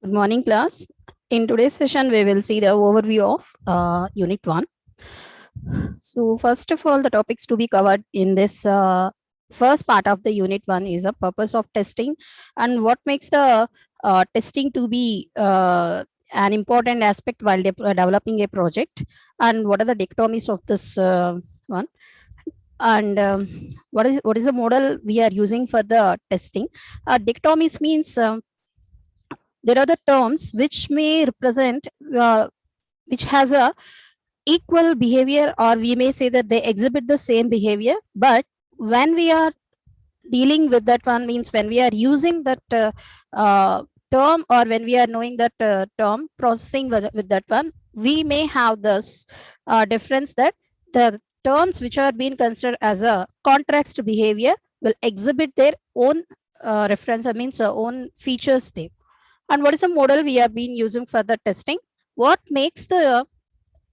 Good morning, class. In today's session, we will see the overview of Unit 1. So, first of all, the topics to be covered in this first part of the Unit 1 is the purpose of testing and what makes the testing to be an important aspect while developing a project, and what are the dichotomies of this one, and what is the model we are using for the testing. Dichotomies means there are the terms which may represent which has a equal behavior, or we may say that they exhibit the same behavior, but when we are dealing with that one, means when we are using that term, or when we are knowing that term processing with that one, we may have this difference that the terms which are being considered as a contrast behavior will exhibit their own reference, I means own features there. And what is the model we have been using for the testing? What makes the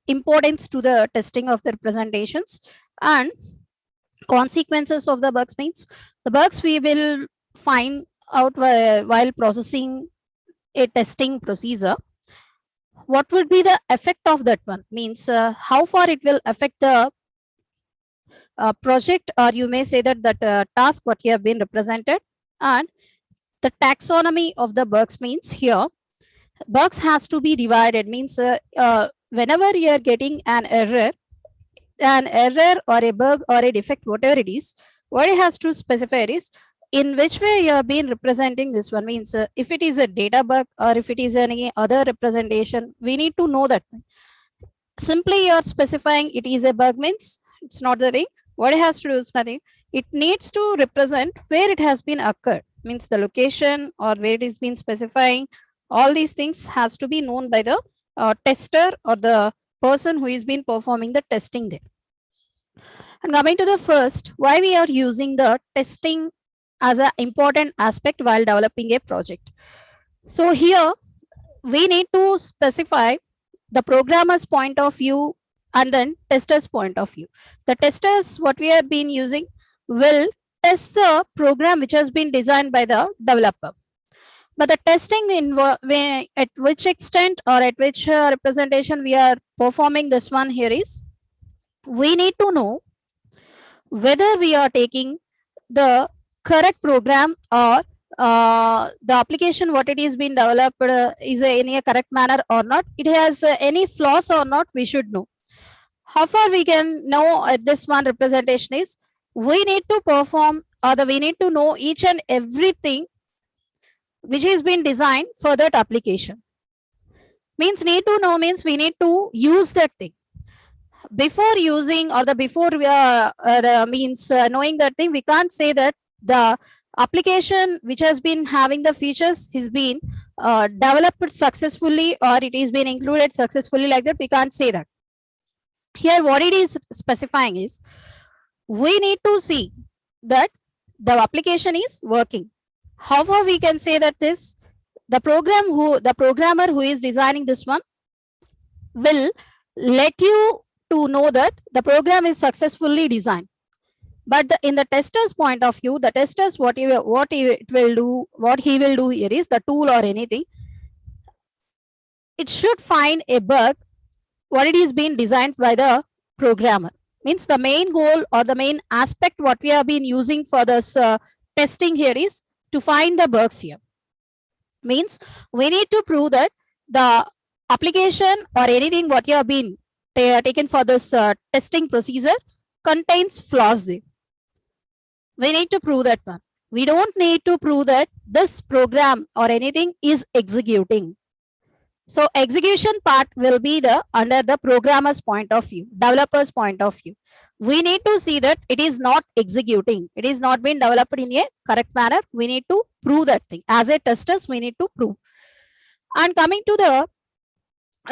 importance to the testing of the representations, and consequences of the bugs, means the bugs we will find out while processing a testing procedure. What would be the effect of that one, means how far it will affect the project, or you may say that task what you have been represented. And the taxonomy of the bugs, means here bugs has to be divided, means whenever you are getting an error or a bug or a defect, whatever it is, what it has to specify is in which way you have been representing this one, means if it is a data bug or if it is any other representation, we need to know that. Simply you are specifying it is a bug, means it's not the thing. What it has to do is nothing. It needs to represent where it has been occurred, means the location or where it is been specifying. All these things has to be known by the tester or the person who is been performing the testing there. And coming to the first, why we are using the testing as an important aspect while developing a project. So here we need to specify the programmer's point of view and then tester's point of view. The testers, what we have been using, will test the program which has been designed by the developer. But the testing at which extent or at which representation we are performing this one here is, we need to know whether we are taking the correct program, or the application what it is being developed is in a correct manner or not, it has any flaws or not, we should know. How far we can know this one representation is, we need to perform, or we need to know each and everything which is being designed for that application. Means need to know means we need to use that thing. Before using, or the before means knowing that thing, we can't say that the application which has been having the features has been developed successfully, or it is been included successfully, like that we can't say that. Here what it is specifying is, we need to see that the application is working. How far we can say that the programmer who is designing this one will let you to know that the program is successfully designed. But in the tester's point of view, the testers what he will do here is, the tool or anything, it should find a bug what it is being designed by the programmer. Means the main goal or the main aspect what we have been using for this testing here is to find the bugs here. Means we need to prove that the application or anything what you have been taken for this testing procedure contains flaws there. We need to prove that one. We don't need to prove that this program or anything is executing. So execution part will be under the programmer's point of view, developer's point of view. We need to see that it is not executing. It is not being developed in a correct manner. We need to prove that thing. As a testers, we need to prove. And coming to the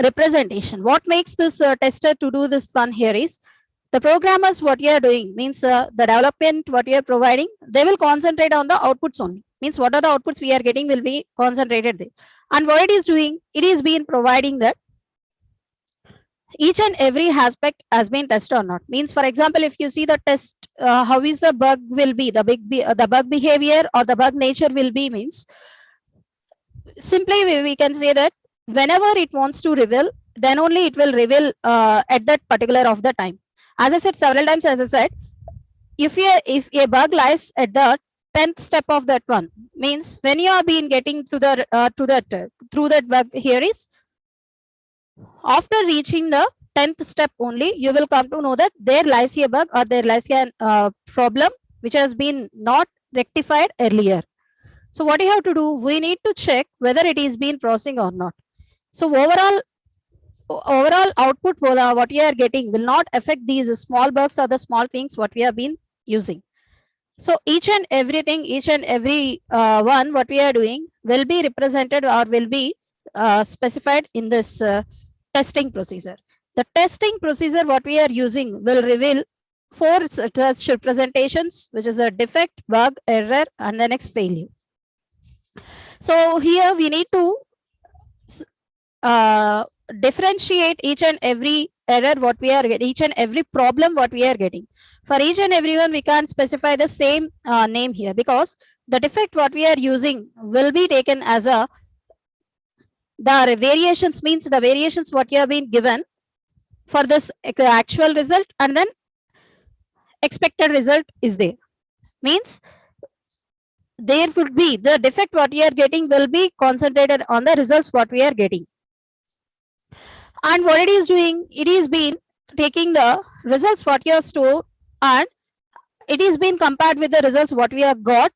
representation, what makes this tester to do this one here is, the programmers what you are doing, means the development what you are providing, they will concentrate on the outputs only. Means what are the outputs we are getting will be concentrated there. And what it is doing, it is being providing that each and every aspect has been tested or not. Means for example, if you see the test, how is the bug will be, the bug behavior or the bug nature will be, means simply we can say that whenever it wants to reveal, then only it will reveal at that particular of the time. As I said several times, as I said, if a bug lies at the 10th step of that one, means when you are being getting to the through that bug here is after reaching the 10th step only, you will come to know that there lies a bug or there lies a problem which has been not rectified earlier. So what you have to do, we need to check whether it is being processing or not. So overall output what we are getting will not affect these small bugs or the small things what we have been using. So each and everything, each and every one what we are doing will be represented or will be specified in this testing procedure. The testing procedure what we are using will reveal 4 such representations, which is a defect, bug, error, and the next failure. So here we need to differentiate each and every error what we are getting, each and every problem what we are getting. For each and every one, we can't specify the same name here, because the defect what we are using will be taken as the variations, means the variations what you have been given for this actual result, and then expected result is there. Means there would be the defect what we are getting will be concentrated on the results what we are getting. And what it is doing, it is been taking the results what you have stored, and it is being compared with the results what we have got,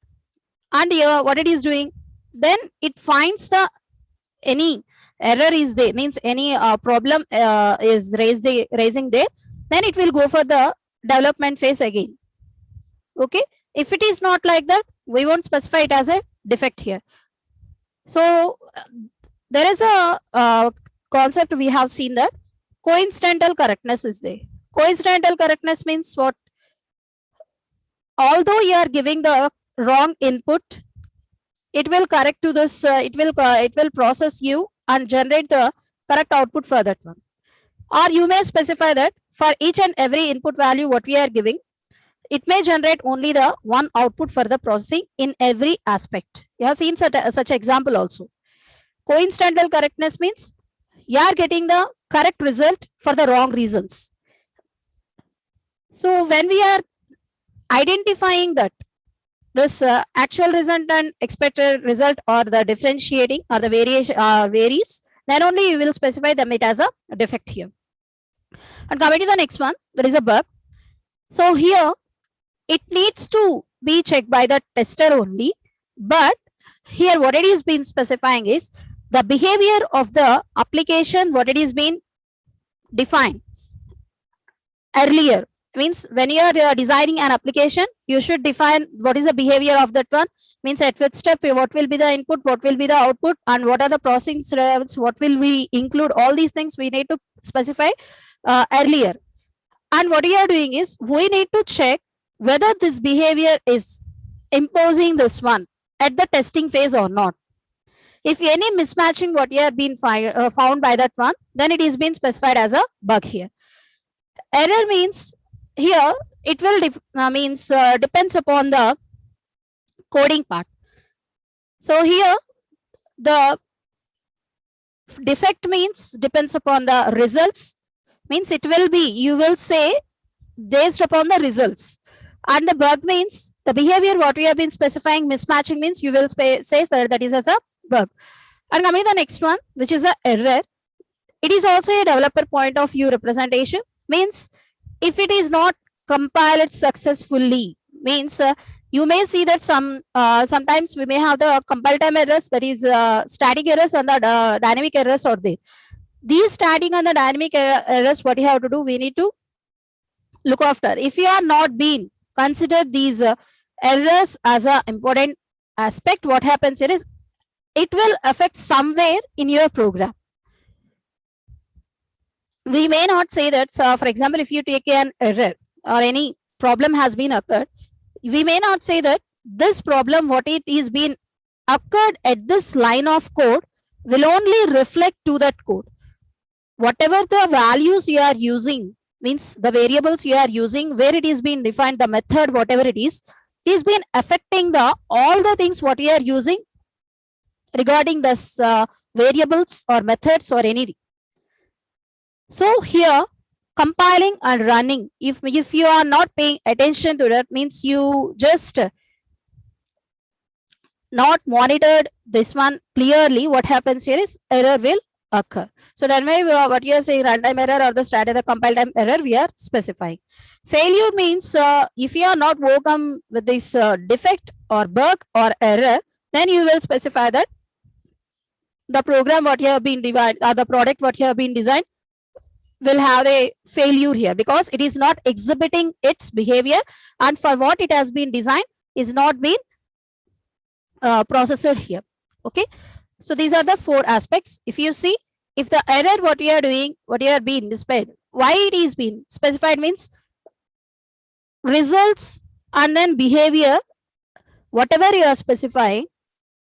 and here what it is doing, then it finds the any error is there, means any problem is raising there, then it will go for the development phase again. Okay, if it is not like that, we won't specify it as a defect here. So there is a concept we have seen, that coincidental correctness is there. Coincidental correctness means what? Although you are giving the wrong input, it will correct to this, it will process you and generate the correct output for that one. Or you may specify that for each and every input value what we are giving, it may generate only the one output for the processing in every aspect. You have seen such example also. Coincidental correctness means you are getting the correct result for the wrong reasons. So when we are identifying that this actual result and expected result or the differentiating or the variation varies, then only you will specify them it as a defect here. And coming to the next one, there is a bug. So here it needs to be checked by the tester only, but here what it is been specifying is the behavior of the application, what it is been defined earlier. Means when you are designing an application, you should define what is the behavior of that one. Means at which step what will be the input, what will be the output, and what are the processing steps, what will we include, all these things we need to specify earlier. And what we are doing is we need to check whether this behavior is imposing this one at the testing phase or not. If any mismatching what you have been found by that one, then it is being specified as a bug here. Error means here it will depends upon the coding part. So here the defect means depends upon the results, means it will be, you will say based upon the results. And the bug means the behavior what we have been specifying, mismatching means you will say that is as a bug. And coming to the next one, which is a error, it is also a developer point of view representation. Means if it is not compiled successfully, means you may see that sometimes we may have the compile time errors, that is static errors, and the dynamic errors are there. These static and the dynamic errors, what you have to do, we need to look after. If you are not being considered these errors as an important aspect, what happens here is it will affect somewhere in your program. We may not say that, so for example, if you take an error or any problem has been occurred, we may not say that this problem, what it is been occurred at this line of code, will only reflect to that code. Whatever the values you are using, means the variables you are using, where it is being defined, the method, whatever it is been affecting the all the things what you are using regarding this variables or methods or anything. So here compiling and running, if you are not paying attention to that, means you just not monitored this one clearly, what happens here is error will occur. So then what you are saying, runtime error or the start of the compile time error, we are specifying. Failure means if you are not overcome with this defect or bug or error, then you will specify that the program what you have been divided or the product what you have been designed will have a failure here, because it is not exhibiting its behavior, and for what it has been designed is not been processed here. Okay, so these are the 4 aspects. If you see, if the error what you are doing, what you are being displayed, why it is being specified means results and then behavior, whatever you are specifying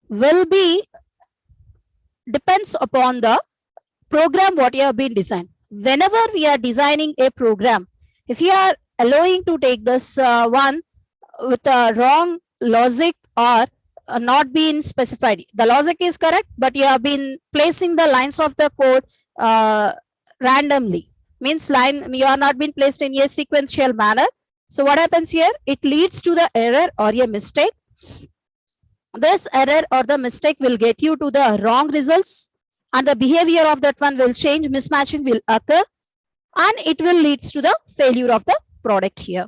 will be depends upon the program what you have been designed. Whenever we are designing a program, if you are allowing to take this one with a wrong logic or not being specified, the logic is correct, but you have been placing the lines of the code randomly, means line you are not been placed in a sequential manner. So what happens here, it leads to the error or a mistake. This error or the mistake will get you to the wrong results, and the behavior of that one will change, mismatching will occur, and it will leads to the failure of the product here.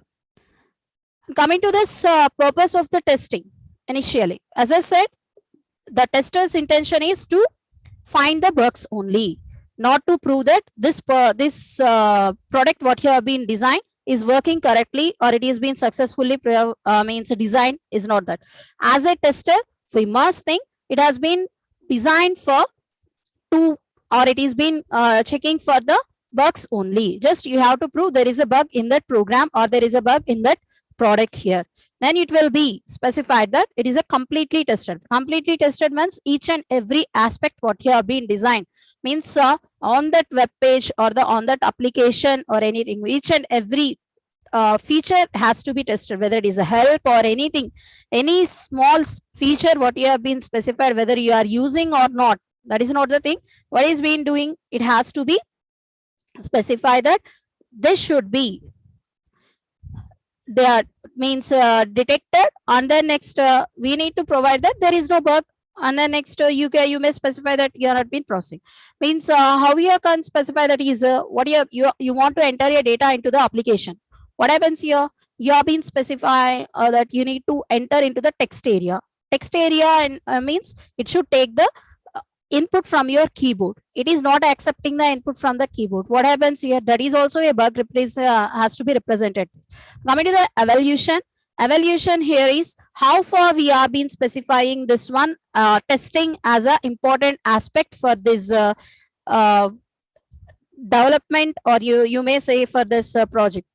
Coming to this purpose of the testing, initially, as I said, the tester's intention is to find the bugs only, not to prove that this product what you have been designed is working correctly or it is being successfully means designed is not that. As a tester, we must think it has been designed for to, or it is been checking for the bugs only. Just you have to prove there is a bug in that program or there is a bug in that product here. Then it will be specified that it is a completely tested. Completely tested means each and every aspect what you have been designed, means on that web page or the on that application or anything, each and every feature has to be tested, whether it is a help or anything, any small feature what you have been specified, whether you are using or not, that is not the thing. What is being doing, it has to be specified that this should be that means detected, and then next we need to provide that there is no bug, and then next you may specify that you are not been processing, means how you can specify that is what you want to enter your data into the application. What happens here, you have been specifying that you need to enter into the text area. Text area and means it should take the input from your keyboard. It is not accepting the input from the keyboard. What happens here, that is also a bug has to be represented. Coming to the evaluation here is how far we are been specifying this one testing as an important aspect for this development, or you may say for this project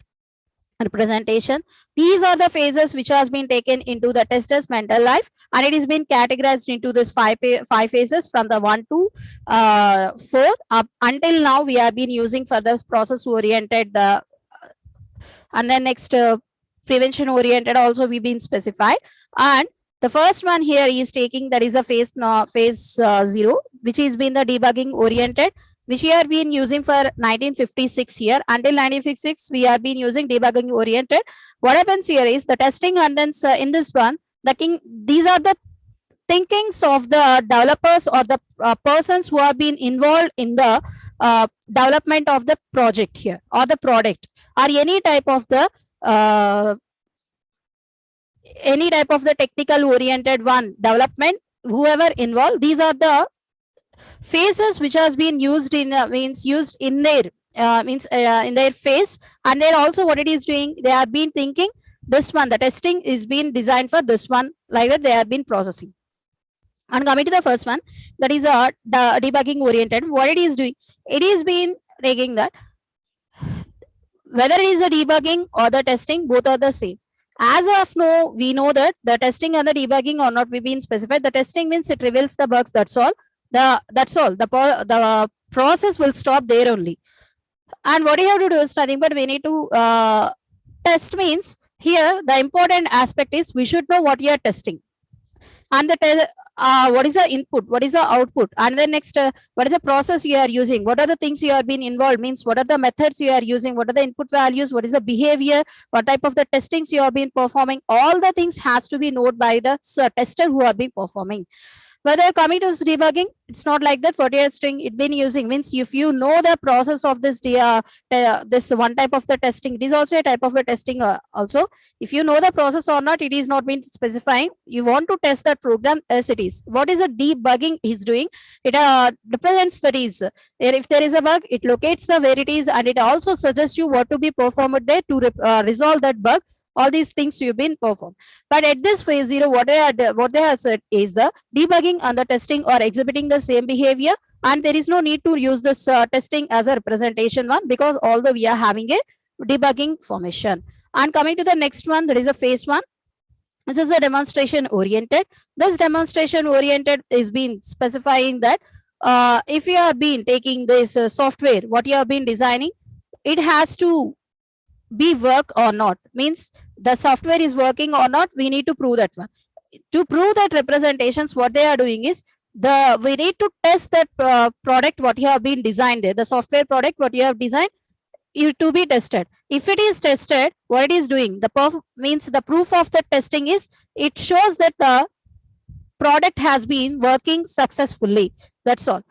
representation. These are the phases which has been taken into the tester's mental life, and it has been categorized into this five phases from the 1 to 4 up until now. We have been using for this process oriented and then next prevention oriented also we've been specified. And the first one here is taking, that is a phase 0, which is been the debugging oriented, which we have been using for 1956 here. Until 1956 we have been using debugging oriented. What happens here is the testing, and then in this one these are the thinkings of the developers or the persons who have been involved in the development of the project here or the product or any type of the technical oriented one development, whoever involved. These are the phases which has been used in used in their in their phase, and then also what it is doing, they have been thinking this one, the testing is being designed for this one, like that they have been processing. And coming to the first one, that is the debugging oriented, what it is doing, it is been taking that whether it is the debugging or the testing, both are the same. As of now, we know that the testing and the debugging are not being specified. The testing means it reveals the bugs, that's all. The process will stop there only. And what you have to do is nothing but we need to test, means here the important aspect is we should know what you are testing. And what is the input, what is the output, and then next what is the process you are using, what are the things you have been involved, means what are the methods you are using, what are the input values, what is the behavior, what type of the testings you have been performing, all the things has to be noted by the tester who are been performing. Whether coming to debugging, it's not like that. What you're string it been using means if you know the process of this this one type of the testing, it is also a type of a testing also. If you know the process or not, it is not been specifying. You want to test that program as it is. What is the debugging is doing? It represents that is if there is a bug, it locates the where it is, and it also suggests you what to be performed there to resolve that bug. All these things you've been performed. But at this phase 0, what they have said is the debugging and the testing are exhibiting the same behavior, and there is no need to use this testing as a representation one, because although we are having a debugging formation. And coming to the next one, there is a phase 1. This is a demonstration oriented. This demonstration oriented is being specifying that if you have been taking this software, what you have been designing, it has to be work or not, means the software is working or not, we need to prove that one. To prove that representations, what they are doing is we need to test that product what you have been designed there, the software product what you have designed, to be tested. If it is tested, what it is doing, means the proof of the testing is it shows that the product has been working successfully. That's all.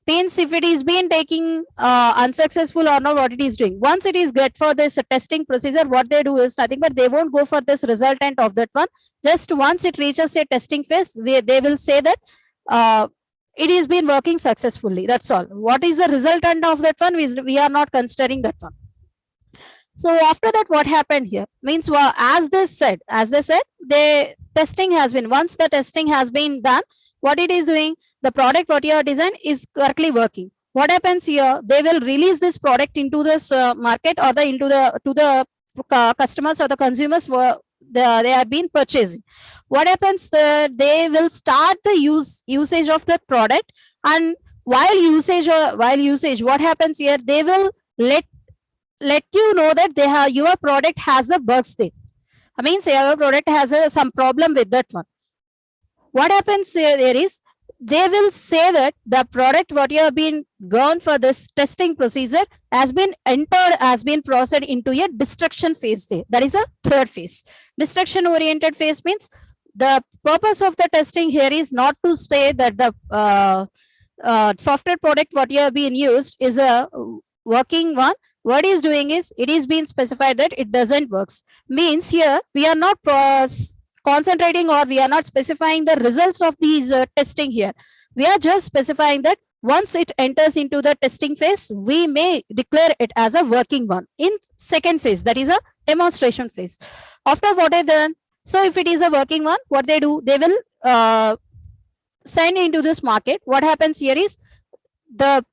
Means if it is been taking unsuccessful or not, what it is doing. Once it is get for this testing procedure, what they do is nothing but they won't go for this resultant of that one. Just once it reaches a testing phase, they will say that it is been working successfully. That's all. What is the resultant of that one? We are not considering that one. So after that, what happened here means as they said, the testing has been, once the testing has been done, what it is doing, the product what you have designed is correctly working. What happens here, they will release this product into this market or to the customers or the consumers they have been purchasing. What happens, they will start the usage of the product, and while usage, what happens here, they will let you know that your product has the bugs there. I mean, say your product has some problem with that one. What happens there is, they will say that the product what you have been gone for this testing procedure has been processed into a destruction phase there. That is a third phase. Destruction oriented phase means the purpose of the testing here is not to say that the software product what you have been used is a working one. What is doing is, it is being specified that it doesn't works. Means here we are not concentrating, or we are not specifying the results of these testing here. We are just specifying that once it enters into the testing phase, we may declare it as a working one. In second phase, that is a demonstration phase. After what I done, so if it is a working one, what they do, they will send into this market. What happens here is, the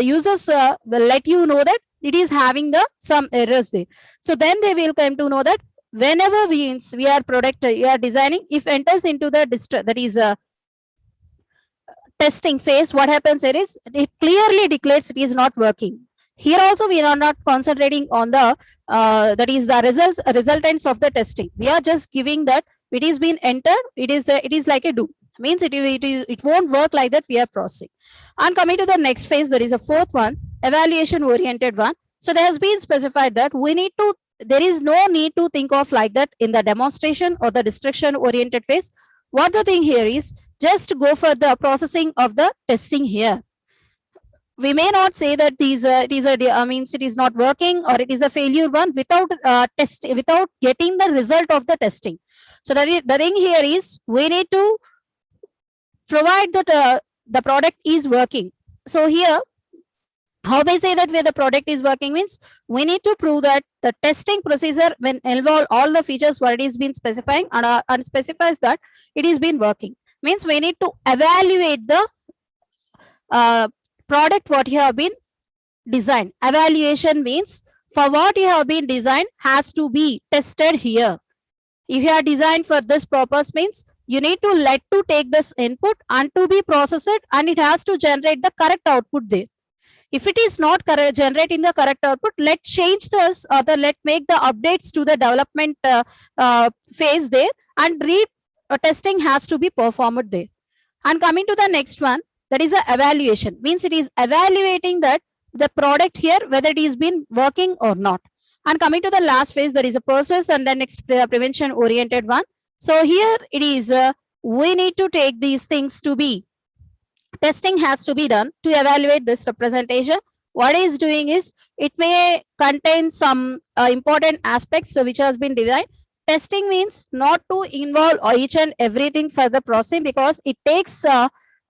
users will let you know that it is having some errors there. So then they will come to know that whenever we are designing, if enters into the that is a testing phase, what happens here is, it clearly declares it is not working. Here also we are not concentrating on the that is the resultants of the testing. We are just giving that it is being entered, it is like a do, means it won't work like that, we are processing. And coming to the next phase, there is a fourth one, evaluation oriented one. So there has been specified that there is no need to think of like that in the demonstration or the destruction oriented phase. What the thing here is, just go for the processing of the testing here. We may not say that means it is not working, or it is a failure one, without without getting the result of the testing. So the thing here is, we need to provide that the product is working. So here, how we say that where the product is working means, we need to prove that the testing procedure when involve all the features what it is been specifying, and specifies that it is been working. Means we need to evaluate the product what you have been designed. Evaluation means, for what you have been designed has to be tested here. If you are designed for this purpose, means you need to take this input and to be processed, and it has to generate the correct output there. If it is not generating the correct output, let's change this, or let's make the updates to the development phase there, and testing has to be performed there. And coming to the next one, that is the evaluation. Means it is evaluating that the product here, whether it is been working or not. And coming to the last phase, that is a process, and then next prevention oriented one. So here it is, we need to take these things to be, testing has to be done to evaluate this representation. What it is doing is, it may contain some important aspects which has been designed. Testing means not to involve each and everything for the processing, because it takes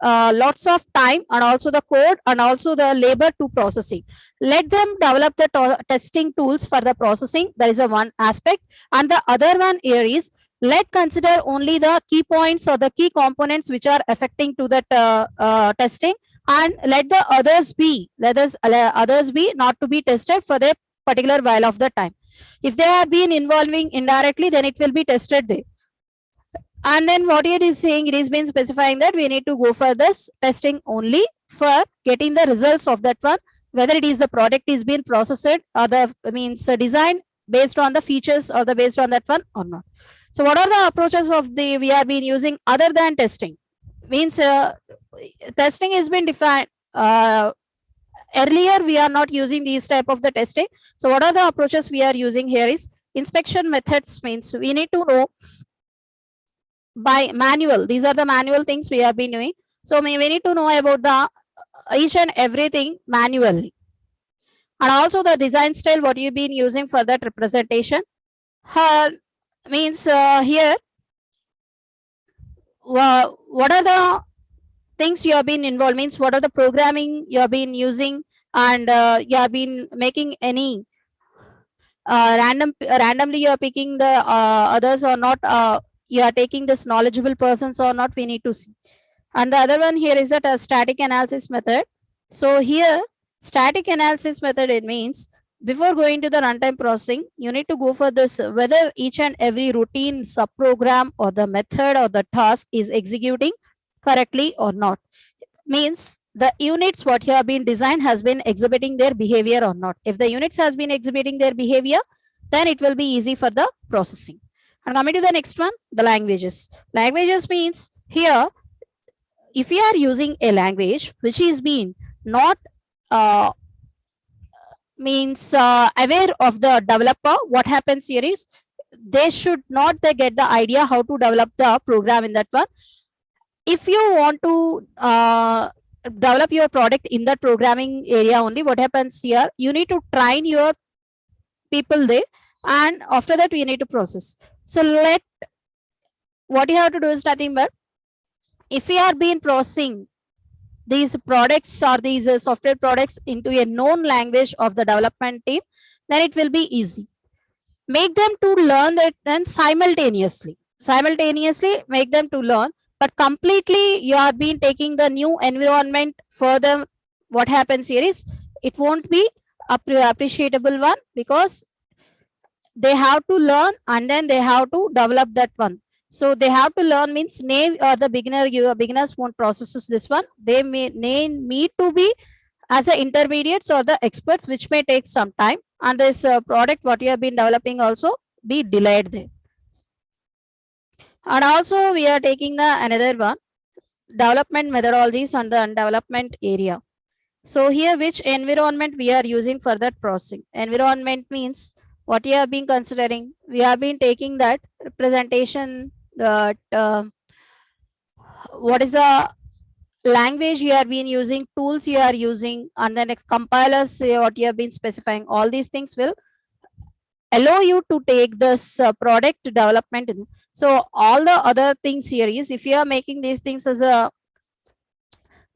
lots of time and also the code and also the labor to processing. Let them develop the testing tools for the processing. That is a one aspect. And the other one here is, let consider only the key points or the key components which are affecting to that testing, and let the others be, others be not to be tested for the particular while of the time. If they have been involving indirectly, then it will be tested there. And then what it is saying, it is been specifying that we need to go for this testing only for getting the results of that one, whether it is the product is being processed or the means design based on the features or the based on that one or not. So what are the approaches of the we are been using other than testing? Means testing has been defined. Earlier we are not using these type of the testing. So what are the approaches we are using here is inspection methods. Means we need to know by manual. These are the manual things we have been doing. So we need to know about the each and everything manually. And also the design style what you've been using for that representation. Means here what are the things you have been involved, means what are the programming you have been using, and you have been making any randomly you are picking the others or not, you are taking this knowledgeable persons or not, we need to see. And the other one here is that a static analysis method. So here static analysis method, it means before going to the runtime processing, you need to go for this, whether each and every routine subprogram or the method or the task is executing correctly or not. Means the units what you have been designed has been exhibiting their behavior or not. If the units has been exhibiting their behavior, then it will be easy for the processing. And coming to the next one, the languages. Languages means here, if we are using a language which is being not means aware of the developer, what happens here is, they should not they get the idea how to develop the program in that one. If you want to develop your product in that programming area only, what happens here, you need to train your people there, and after that we need to process. So what you have to do is nothing but, if we are being processing these products or these software products into a known language of the development team, then it will be easy. Make them to learn that, and simultaneously make them to learn, but completely you are been taking the new environment further. What happens here is, it won't be appreciable one, because they have to learn and then they have to develop that one. So they have to learn means name or the beginners won't process this one. They may need to be as a intermediates or the experts, which may take some time, and this product what you have been developing also be delayed there. And also we are taking the another one, development methodologies on the development area. So here which environment we are using for that processing. Environment means what you have been considering. We have been taking that representation, that what is the language you have been using, tools you are using, and then compilers what you have been specifying. All these things will allow you to take this product development. So all the other things here is, if you are making these things as a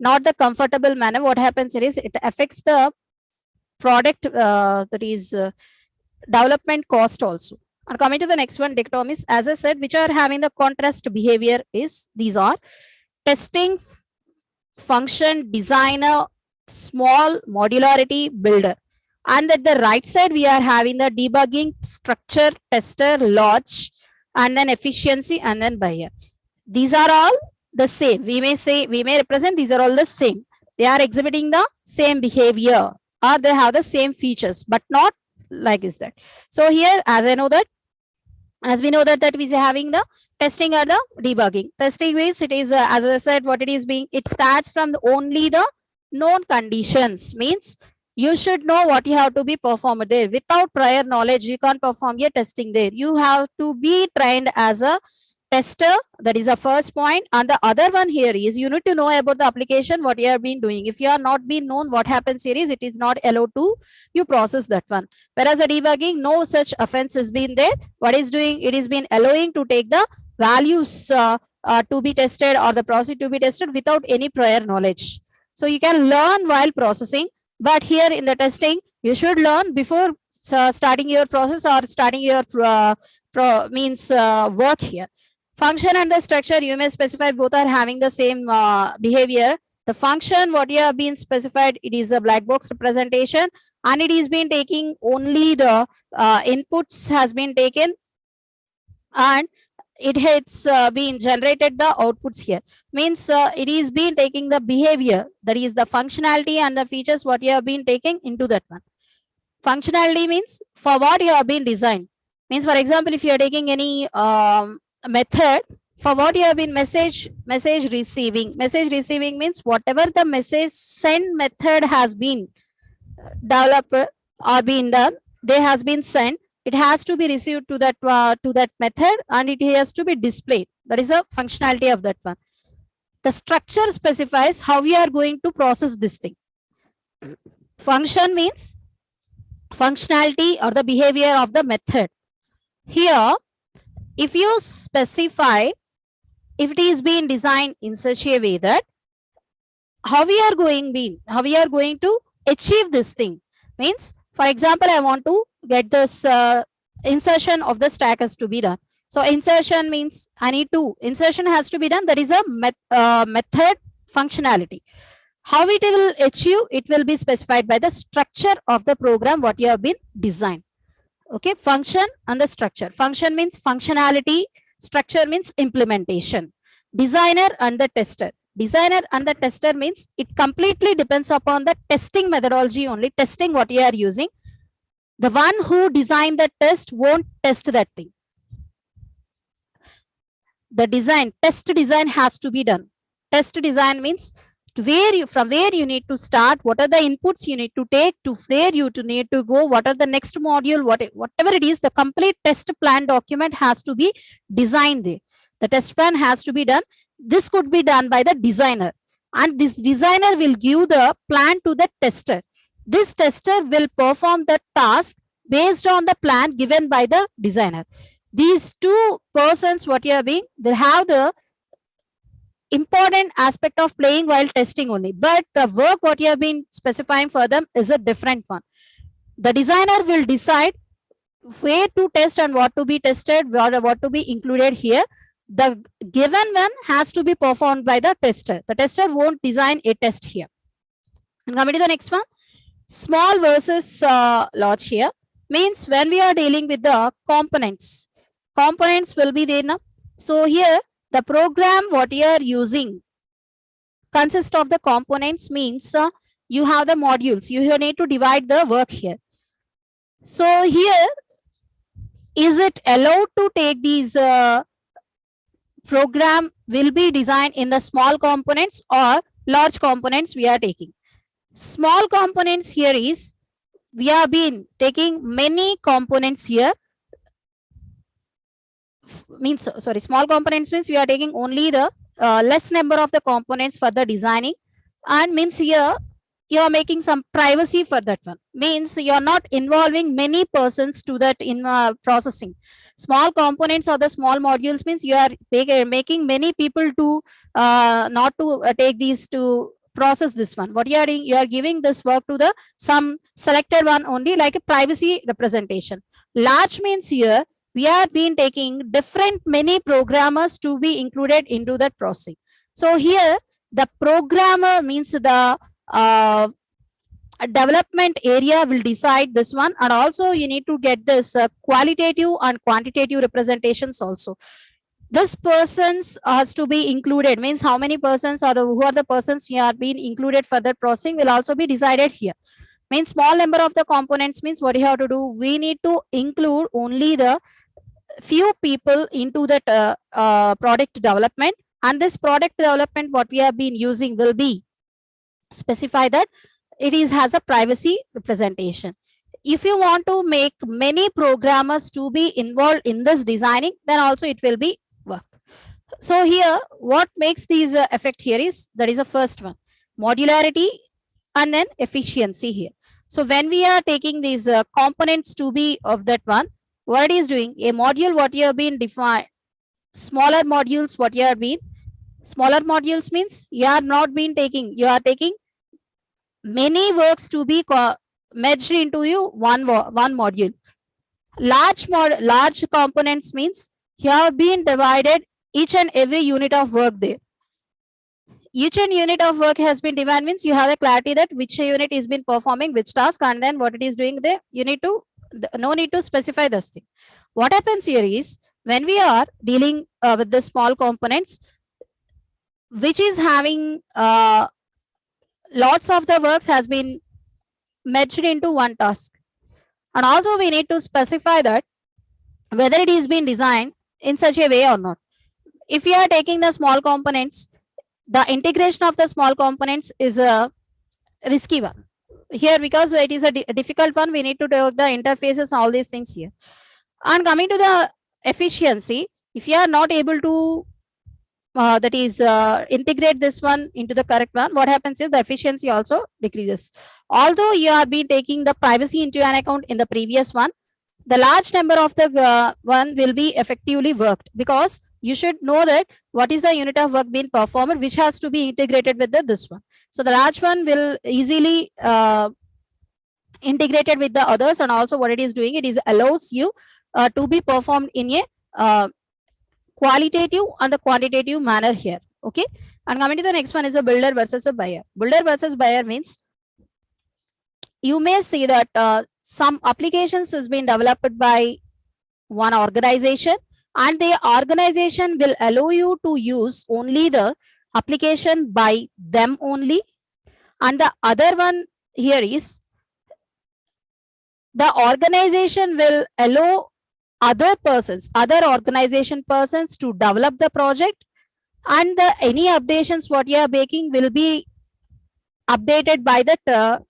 not the comfortable manner, what happens here is, it affects the product that is development cost also. And coming to the next one, dichotomies, as I said, which are having the contrast behavior is, these are testing, function, designer, small, modularity, builder. And at the right side, we are having the debugging, structure, tester, launch, and then efficiency, and then buyer. These are all the same. We may represent these are all the same. They are exhibiting the same behavior, or they have the same features, but not like is that. So here, as we know that we are having the Testing or the debugging. Testing means it is, as I said, what it is being, it starts from only the known conditions. Means you should know what you have to be performed there. Without prior knowledge, you can't perform your testing there. You have to be trained as a tester. That is the first point. And the other one here is you need to know about the application, what you have been doing. If you are not been known what happens here is, it is not allowed to you process that one. Whereas the debugging, no such offense has been there. What is doing, it is been allowing to take the values to be tested or the process to be tested without any prior knowledge. So you can learn while processing, but here in the testing, you should learn before starting your process or starting your work here. Function and the structure, you may specify both are having the same behavior. The function, what you have been specified, it is a black box representation, and it is been taking only the inputs has been taken, and it has been generated the outputs here. Means it is been taking the behavior, that is the functionality and the features what you have been taking into that one. Functionality means for what you have been designed. Means, for example, if you are taking any method, for what you have been message receiving. Message receiving means whatever the message send method has been developed or been done, they has been sent, it has to be received to that method, and it has to be displayed. That is the functionality of that one. The structure specifies how we are going to process this thing. Function means functionality or the behavior of the method. Here, if you specify, if it is being designed in such a way that how we are going to achieve this thing. Means, for example, I want to get this insertion of the stack has to be done. So insertion means insertion has to be done. That is a method functionality. How it will achieve, it will be specified by the structure of the program what you have been designed. Okay, function and the structure. Function means functionality, structure means implementation. Designer and the tester. Designer and the tester means it completely depends upon the testing methodology only, testing what you are using. The one who designed the test won't test that thing. The test design has to be done. Test design means from where you need to start, what are the inputs you need to take, to where you need to go, what are the next module, whatever it is, the complete test plan document has to be designed there. The test plan has to be done. This could be done by the designer, and this designer will give the plan to the tester. This tester will perform the task based on the plan given by the designer. These two persons, what you are being, will have the important aspect of playing while testing only, but the work what you have been specifying for them is a different one. The designer will decide where to test and what to be tested, what to be included here. The given one has to be performed by the tester. The tester won't design a test here. And coming to the next one, small versus large here means when we are dealing with the components will be there now. So here the program what you are using consists of the components, means you have the modules, you need to divide the work here. So here, is it allowed to take these program will be designed in the small components or large components we are taking? Small components here is, we have been taking many components here. Means, sorry, small components means we are taking only the less number of the components for the designing, and means here you are making some privacy for that one. Means you are not involving many persons to that in processing. Small components or the small modules means you are making many people to not to take these to process this one. What you are doing, you are giving this work to the some selected one only, like a privacy representation. Large means here we are been taking different many programmers to be included into that processing. So here the programmer means the development area will decide this one, and also you need to get this qualitative and quantitative representations also. This persons has to be included, means how many persons or who are the persons who are being included for that processing will also be decided here. Means small number of the components means what you have to do, we need to include only the few people into that product development, and this product development what we have been using will be specify that it is has a privacy representation. If you want to make many programmers to be involved in this designing, then also it will be work. So here what makes these effect here is, that is the first one, modularity and then efficiency here. So when we are taking these components to be of that one, what it is doing, a module what you have been defined, smaller modules what you have been, smaller modules means you are not been taking, you are taking many works to be merged into you one module. Large components means you have been divided each and every unit of work there. Each and unit of work has been divided means you have a clarity that which unit is been performing which task and then what it is doing there. You need to, no need to specify this thing. What happens here is, when we are dealing with the small components which is having lots of the works has been merged into one task, and also we need to specify that whether it is being designed in such a way or not. If you are taking the small components, the integration of the small components is a risky one here, because it is a difficult one. We need to do the interfaces, all these things here. And coming to the efficiency, if you are not able to that is integrate this one into the correct one, what happens is the efficiency also decreases. Although you have been taking the privacy into an account in the previous one, the large number of the one will be effectively worked, because you should know that what is the unit of work being performed which has to be integrated with this one. So the large one will easily integrated with the others, and also what it is doing, it is allows you to be performed in a qualitative and the quantitative manner here. Okay, and coming to the next one is a builder versus a buyer. Builder versus buyer means you may see that some applications has been developed by one organization, and the organization will allow you to use only the application by them only, and the other one here is the organization will allow other persons, other organization persons to develop the project, and the any updations what you are making will be updated by the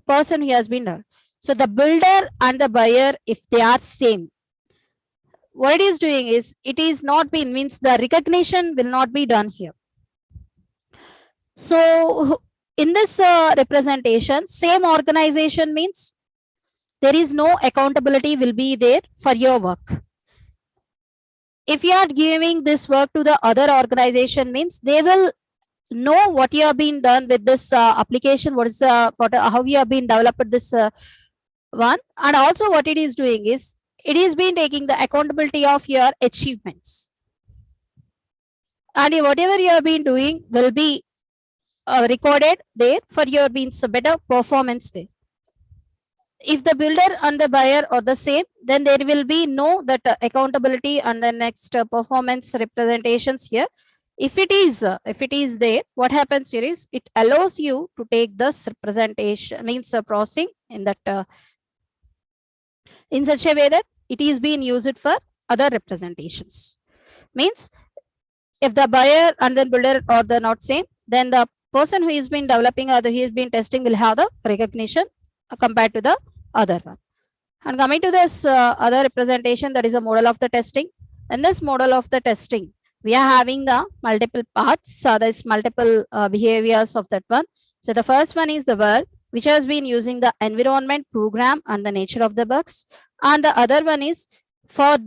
person who has been done. So the builder and the buyer, if they are same, what it is doing is, it is not been means the recognition will not be done here. So in this representation, same organization means there is no accountability will be there for your work. If you are giving this work to the other organization means they will know what you have been done with this application, what is how you have been developed this one, and also what it is doing is, it is been taking the accountability of your achievements, and whatever you have been doing will be recorded there for your means better performance there. If the builder and the buyer are the same, then there will be no that accountability and the next performance representations here. If it is there, what happens here is, it allows you to take this representation means processing in that in such a way that it is being used for other representations. Means if the buyer and then builder are the not same, then the person who has been developing or he has been testing will have the recognition compared to the other one. And coming to this other representation, that is a model of the testing. In this model of the testing, we are having the multiple parts. So there's multiple behaviors of that one. So the first one is the world, which has been using the environment, program, and the nature of the bugs. And the other one is for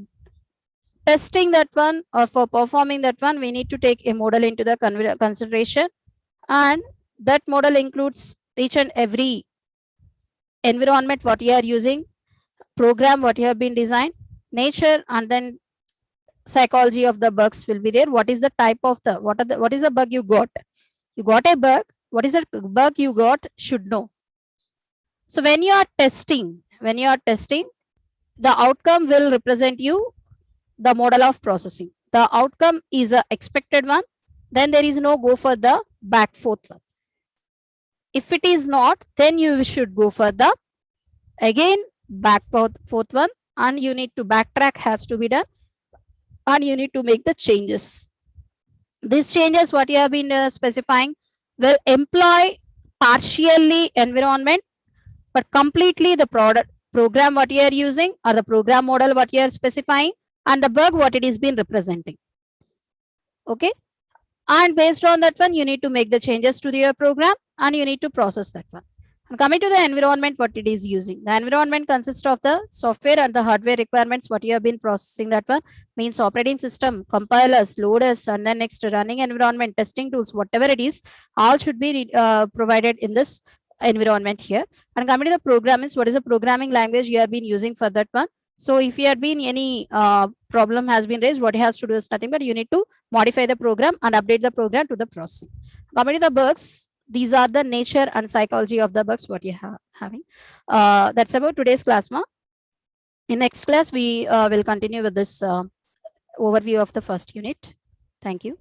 testing that one or for performing that one, we need to take a model into the consideration, and that model includes each and every environment what you are using, program what you have been designed, nature, and then psychology of the bugs will be there. What is the type of the what is the bug you got? You got a bug. What is the bug you got? Should know. So when you are testing, the outcome will represent you the model of processing. The outcome is a expected one. Then there is no go for the back forth one. If it is not, then you should go for the again back forth one. and you need to backtrack has to be done, and you need to make the changes. These changes what you have been specifying will employ partially environment, but completely the product program what you are using, or the program model what you are specifying, and the bug what it is been representing. Okay, and based on that one you need to make the changes to your program, and you need to process that one. And coming to the environment what it is using, the environment consists of the software and the hardware requirements what you have been processing. That one means operating system, compilers, loaders, and then next running environment, testing tools, whatever it is, all should be provided in this environment here. And coming to the program is what is the programming language you have been using for that one. So if you had been any problem has been raised, what it has to do is nothing but you need to modify the program and update the program to the processing. Coming to the bugs, these are the nature and psychology of the bugs what you have having. That's about today's class, ma. In next class, we will continue with this overview of the first unit. Thank you.